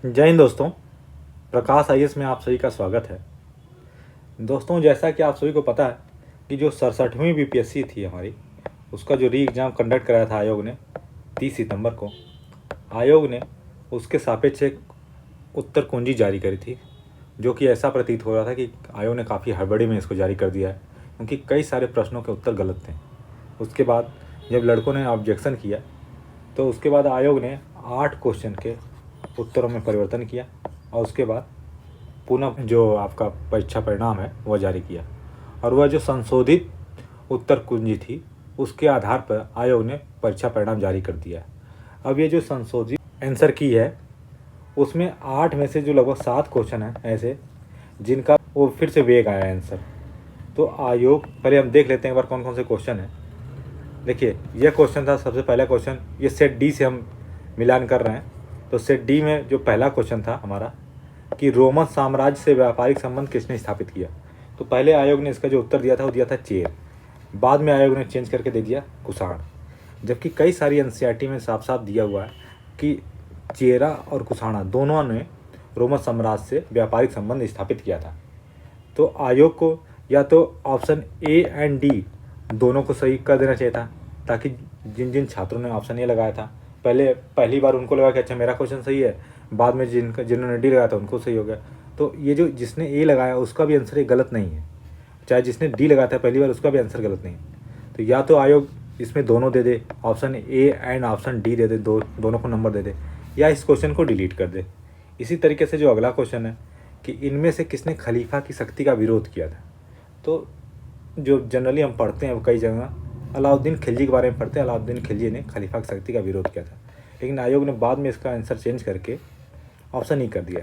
जय हिंद दोस्तों। प्रकाश आईएएस में आप सभी का स्वागत है। दोस्तों, जैसा कि आप सभी को पता है कि जो 67वीं बीपीएससी थी हमारी, उसका जो री एग्ज़ाम कंडक्ट कराया था आयोग ने 30 सितंबर को, आयोग ने उसके सापेक्ष एक उत्तर कुंजी जारी करी थी, जो कि ऐसा प्रतीत हो रहा था कि आयोग ने काफ़ी हड़बड़ी में इसको जारी कर दिया है, क्योंकि कई सारे प्रश्नों के उत्तर गलत थे। उसके बाद जब लड़कों ने ऑब्जेक्शन किया तो उसके बाद आयोग ने 8 क्वेश्चन के उत्तरों में परिवर्तन किया और उसके बाद पुनः जो आपका परीक्षा परिणाम है वह जारी किया। और वह जो संशोधित उत्तर कुंजी थी उसके आधार पर आयोग ने परीक्षा परिणाम जारी कर दिया। अब ये जो संशोधित आंसर की है उसमें 8 में से जो लगभग 7 क्वेश्चन हैं ऐसे जिनका वो फिर से वेग आया आंसर। तो आयोग पहले हम देख लेते हैं एक बार कौन कौन से क्वेश्चन हैं। देखिए, यह क्वेश्चन था सबसे पहला क्वेश्चन, ये सेट डी से हम मिलान कर रहे हैं। तो सेट डी में जो पहला क्वेश्चन था हमारा कि रोमन साम्राज्य से व्यापारिक संबंध किसने स्थापित किया। तो पहले आयोग ने इसका जो उत्तर दिया था वो दिया था चेर, बाद में आयोग ने चेंज करके दे दिया कुषाण, जबकि कई सारी एनसीईआरटी में साफ साफ दिया हुआ है कि चेरा और कुषाणा दोनों ने रोमन साम्राज्य से व्यापारिक संबंध स्थापित किया था। तो आयोग को या तो ऑप्शन ए एंड डी दोनों को सही कर देना चाहिए था, ताकि जिन जिन छात्रों ने ऑप्शन ए लगाया था पहली बार उनको लगा कि अच्छा मेरा क्वेश्चन सही है, बाद में जिन्होंने डी लगाया था उनको सही हो गया। तो ये जो जिसने ए लगाया उसका भी आंसर गलत नहीं है, चाहे जिसने डी लगाया था पहली बार उसका भी आंसर गलत नहीं है। तो या तो आयोग इसमें दोनों दे दे, option A and option D दे दे, दोनों को नंबर दे दे, या इस क्वेश्चन को डिलीट कर दे। इसी तरीके से जो अगला क्वेश्चन है कि इनमें से किसने खलीफा की शक्ति का विरोध किया था। तो जो जनरली हम पढ़ते हैं कई जगह अलाउद्दीन खिलजी के बारे में पढ़ते हैं, अलाउद्दीन खिलजी ने खलीफा की शक्ति का विरोध किया था, लेकिन आयोग ने बाद में इसका आंसर चेंज करके ऑप्शन ई कर दिया।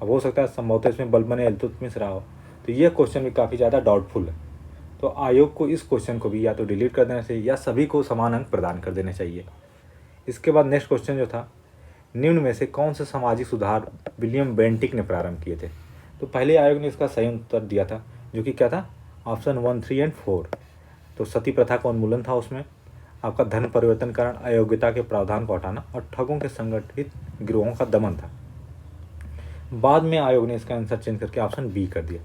अब हो सकता है संभवतः इसमें बलबन इल्तुतमिश रहा हो। तो ये क्वेश्चन भी काफ़ी ज़्यादा डाउटफुल है। तो आयोग को इस क्वेश्चन को भी या तो डिलीट कर देना चाहिए या सभी को समान अंक प्रदान कर देने चाहिए। इसके बाद नेक्स्ट क्वेश्चन जो था, निम्न में से कौन से सामाजिक सुधार विलियम बेंटिक ने प्रारंभ किए थे। तो पहले आयोग ने इसका सही उत्तर दिया था, जो कि क्या था, ऑप्शन 1, 3 एंड 4। तो सती प्रथा का उन्मूलन था, उसमें आपका धर्म परिवर्तन कारण अयोग्यता के प्रावधान को हटाना और ठगों के संगठित गिरोहों का दमन था। बाद में आयोग ने इसका आंसर चेंज करके ऑप्शन बी कर दिया,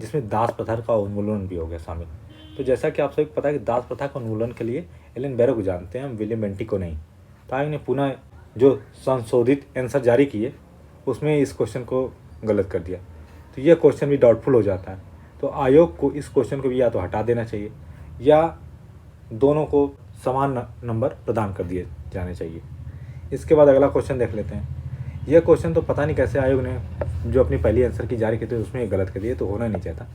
जिसमें दास प्रथा का उन्मूलन भी हो गया शामिल। तो जैसा कि आप सभी को पता है कि दास प्रथा का उन्मूलन के लिए एलन बैरो को जानते हैं, हम विलियम बेंटिक को नहीं। तो आयोग ने पुनः जो संशोधित आंसर जारी किए उसमें इस क्वेश्चन को गलत कर दिया। तो यह क्वेश्चन भी डाउटफुल हो जाता है। तो आयोग को इस क्वेश्चन को भी या तो हटा देना चाहिए या दोनों को समान नंबर प्रदान कर दिए जाने चाहिए। इसके बाद अगला क्वेश्चन देख लेते हैं। यह क्वेश्चन तो पता नहीं कैसे आयोग ने जो अपनी पहली आंसर की जारी की थी उसमें गलत कर दिए, तो होना नहीं चाहता,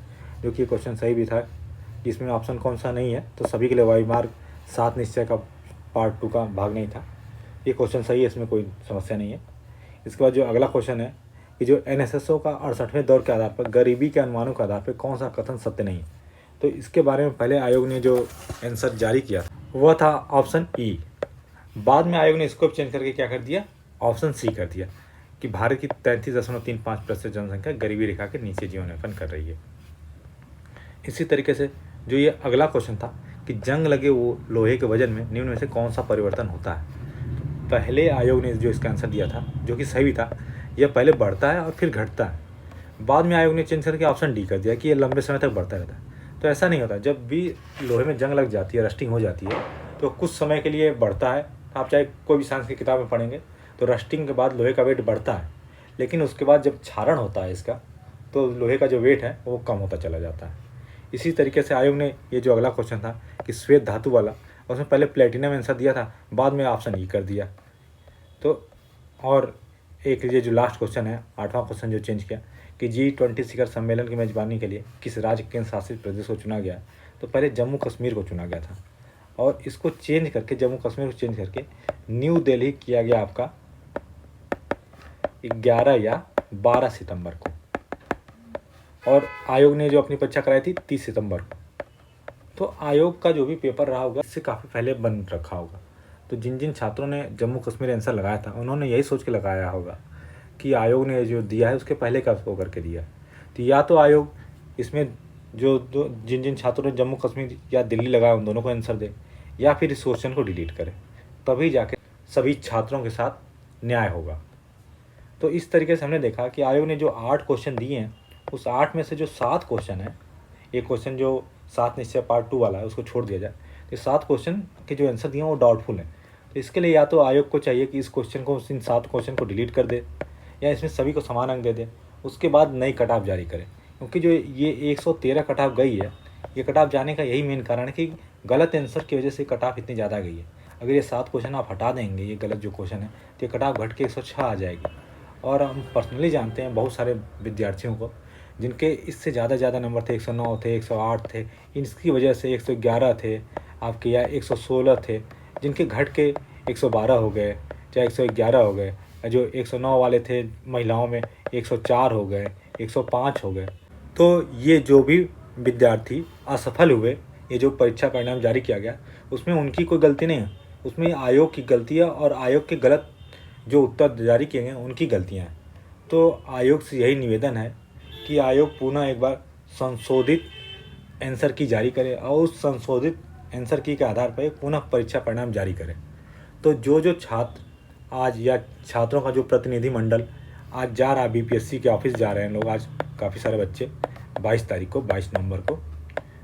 जो कि क्वेश्चन सही भी था कि इसमें ऑप्शन कौन सा नहीं है। तो सभी के लिए वायु मार्ग 7 निश्चय का पार्ट 2 का भाग नहीं था। ये क्वेश्चन सही है, इसमें कोई समस्या नहीं है। इसके बाद जो अगला क्वेश्चन है कि जो एनएसएसओ का 68वें दौर के आधार पर गरीबी के अनुमानों के आधार पर कौन सा कथन सत्य नहीं है। तो इसके बारे में पहले आयोग ने जो आंसर जारी किया वह था ऑप्शन ई। बाद में आयोग ने इसको चेंज करके क्या कर दिया, ऑप्शन सी कर दिया कि भारत की 33.35% जनसंख्या गरीबी रेखा के नीचे जीवन यापन कर रही है। इसी तरीके से जो ये अगला क्वेश्चन था कि जंग लगे वो लोहे के वजन में निम्न में से कौन सा परिवर्तन होता है। पहले आयोग ने जो इसका आंसर दिया था, जो कि सही भी था, यह पहले बढ़ता है और फिर घटता है। बाद में आयोग ने चेंज करके ऑप्शन डी कर दिया कि यह लंबे समय तक बढ़ता रहता है। तो ऐसा नहीं होता, जब भी लोहे में जंग लग जाती है, रस्टिंग हो जाती है, तो कुछ समय के लिए बढ़ता है। आप चाहे कोई भी साइंस की किताब में पढ़ेंगे तो रस्टिंग के बाद लोहे का वेट बढ़ता है, लेकिन उसके बाद जब क्षारण होता है इसका, तो लोहे का जो वेट है वो कम होता चला जाता है। इसी तरीके से आयोग ने ये जो अगला क्वेश्चन था कि श्वेत धातु वाला, उसमें पहले प्लेटिनम आंसर दिया था, बाद में ऑप्शन ई कर दिया। तो और एक ये जो लास्ट क्वेश्चन है, 8वां क्वेश्चन जो चेंज किया कि G20 शिखर सम्मेलन की मेजबानी के लिए किस राज्य केंद्र शासित प्रदेश को चुना गया। तो पहले जम्मू कश्मीर को चुना गया था और इसको चेंज करके जम्मू कश्मीर को चेंज करके न्यू दिल्ली किया गया आपका 11 या 12 सितंबर को। और आयोग ने जो अपनी परीक्षा कराई थी 30 सितंबर को। तो आयोग का जो भी पेपर रहा होगा इससे काफ़ी पहले बन रखा होगा। तो जिन जिन छात्रों ने जम्मू कश्मीर आंसर लगाया था उन्होंने यही सोच के लगाया होगा कि आयोग ने जो दिया है उसके पहले का उसको करके दिया। तो या तो आयोग इसमें जो जिन जिन छात्रों ने जम्मू कश्मीर या दिल्ली लगाया उन दोनों को आंसर दे, या फिर इस क्वेश्चन को डिलीट करे, तभी जाके सभी छात्रों के साथ न्याय होगा। तो इस तरीके से हमने देखा कि आयोग ने जो 8 क्वेश्चन दिए हैं, उस 8 में से जो 7 क्वेश्चन है, एक क्वेश्चन जो 7 निश्चय पार्ट 2 वाला है उसको छोड़ दिया जाए, तो 7 क्वेश्चन के जो आंसर दिए हैं वो डाउटफुल हैं। तो इसके लिए या तो आयोग को चाहिए कि इस क्वेश्चन को, इन 7 क्वेश्चन को डिलीट कर दे, या इसमें सभी को समान अंक दे दे, उसके बाद नई कट ऑफ जारी करे। क्योंकि जो ये 113 कट ऑफ गई है, ये कट ऑफ जाने का यही मेन कारण है कि गलत आंसर की वजह से कट ऑफ इतनी ज़्यादा गई है। अगर ये 7 क्वेश्चन आप हटा देंगे, ये गलत जो क्वेश्चन है, तो ये कट ऑफ घट के 106 आ जाएगी। और हम पर्सनली जानते हैं बहुत सारे विद्यार्थियों को जिनके इससे ज़्यादा नंबर थे, 109 थे, 108 थे, इसकी वजह से 111 थे आपके, या 116 थे, जिनके घट के 112 हो गए, चाहे 111 हो गए। जो 109 वाले थे महिलाओं में 104 हो गए, 105 हो गए। तो ये जो भी विद्यार्थी असफल हुए, ये जो परीक्षा परिणाम जारी किया गया, उसमें उनकी कोई गलती नहीं है, उसमें आयोग की गलती है और आयोग के गलत जो उत्तर जारी किए गए उनकी गलतियाँ हैं। तो आयोग से यही निवेदन है कि आयोग पुनः एक बार संशोधित आंसर की जारी करे और उस संशोधित आंसर की के आधार पर पुनः परीक्षा परिणाम जारी करे। तो जो छात्र आज, या छात्रों का जो प्रतिनिधि मंडल आज जा रहा है बीपीएससी के ऑफिस जा रहे हैं लोग, आज काफ़ी सारे बच्चे 22 नवंबर को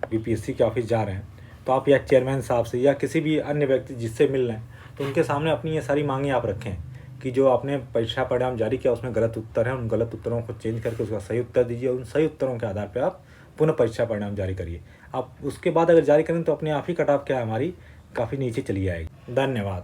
बीपीएससी के ऑफिस जा रहे हैं। तो आप या चेयरमैन साहब से या किसी भी अन्य व्यक्ति जिससे मिल रहे हैं, तो उनके सामने अपनी ये सारी मांगें आप रखें कि जो आपने परीक्षा परिणाम जारी किया उसमें गलत उत्तर है, उन गलत उत्तरों को चेंज करके उसका सही उत्तर दीजिए। उन सही उत्तरों के आधार पर आप पुनः परीक्षा परिणाम जारी करिए। आप उसके बाद अगर जारी करें तो अपने आप ही कट ऑफ क्या हमारी काफ़ी नीचे चली जाएगी। धन्यवाद।